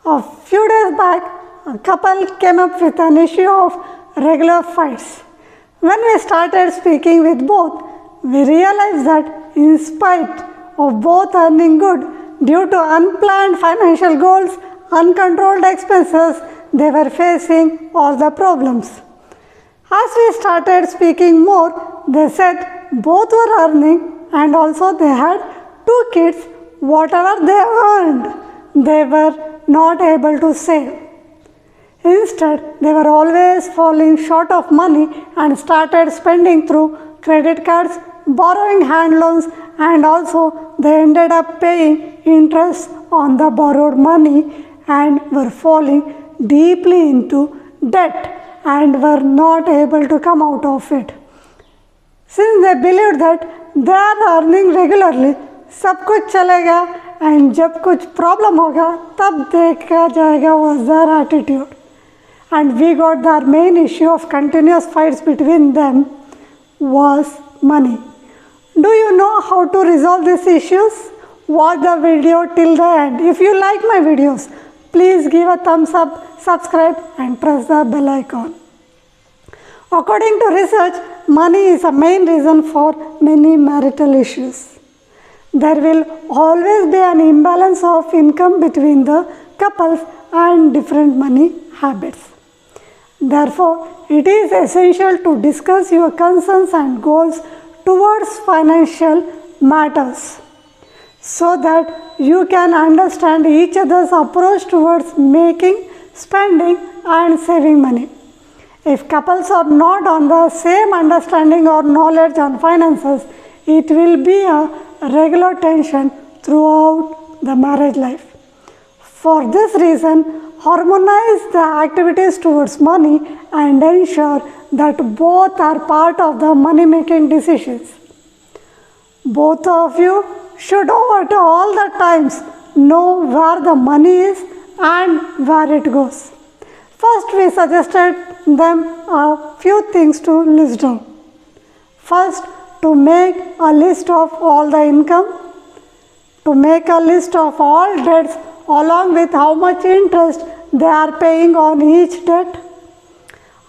A few days back, a couple came up with an issue of regular fights. When we started speaking with both, we realized that in spite of both earning good due to unplanned financial goals, uncontrolled expenses, they were facing all the problems. As we started speaking more, they said both were earning and also they had 2 kids. Whatever they earned, they were not able to save. Instead, they were always falling short of money and started spending through credit cards, borrowing hand loans, and also they ended up paying interest on the borrowed money and were falling deeply into debt and were not able to come out of it. Since they believed that they are earning regularly, सब कुछ चलेगा and जब कुछ problem होगा तब देखा जाएगा was their attitude. And we got their main issue of continuous fights between them was money. Do you know how to resolve these issues? Watch the video till the end. If you like my videos, please give a thumbs up, subscribe and press the bell icon. According to research, money is a main reason for many marital issues. There will always be an imbalance of income between the couples and different money habits. Therefore, it is essential to discuss your concerns and goals towards financial matters so that you can understand each other's approach towards making, spending and saving money. If couples are not on the same understanding or knowledge on finances, it will be a regular tension throughout the marriage life. For this reason, harmonize the activities towards money and ensure that both are part of the money-making decisions. Both of you should at all the times know where the money is and where it goes. First, we suggested them a few things to list down. First, to make a list of all the income, to make a list of all debts along with how much interest they are paying on each debt,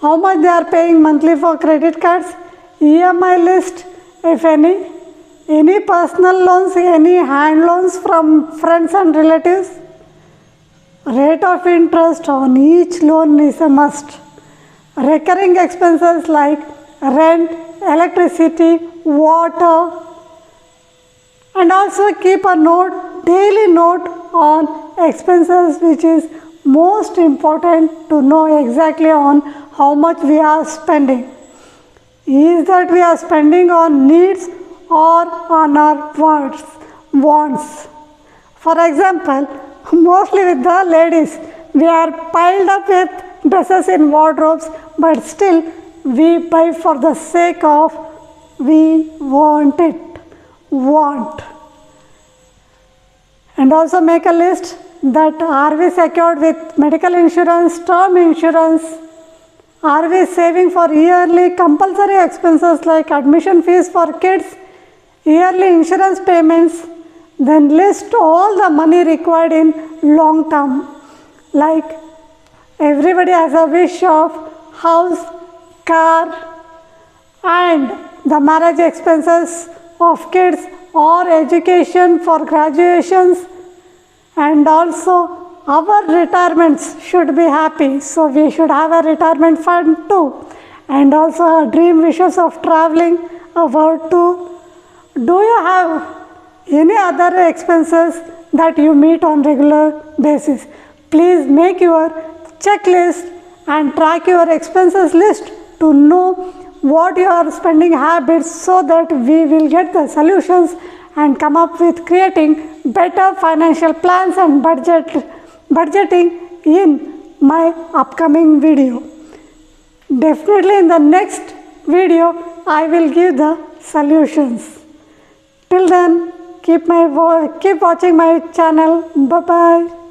how much they are paying monthly for credit cards, EMI list if any personal loans, any hand loans from friends and relatives. Rate of interest on each loan is a must. Recurring expenses like rent, electricity, water, and also keep a daily note on expenses, which is most important to know exactly on how much we are spending. Is that we are spending on needs or on our wants? For example, mostly with the ladies, we are piled up with dresses in wardrobes, but still we buy for the sake of we want it. And also make a list that are we secured with medical insurance, term insurance, are we saving for yearly compulsory expenses like admission fees for kids, yearly insurance payments. Then list all the money required in long term, like everybody has a wish of house, car and the marriage expenses of kids or education for graduations, and also our retirements should be happy, so we should have a retirement fund too, and also our dream wishes of traveling about to. Do you have any other expenses that you meet on regular basis? Please make your checklist and track your expenses list to know what your spending habits so that we will get the solutions and come up with creating better financial plans and budgeting in my upcoming video. Definitely in the next video I will give the solutions. Till then, keep watching my channel. Bye bye.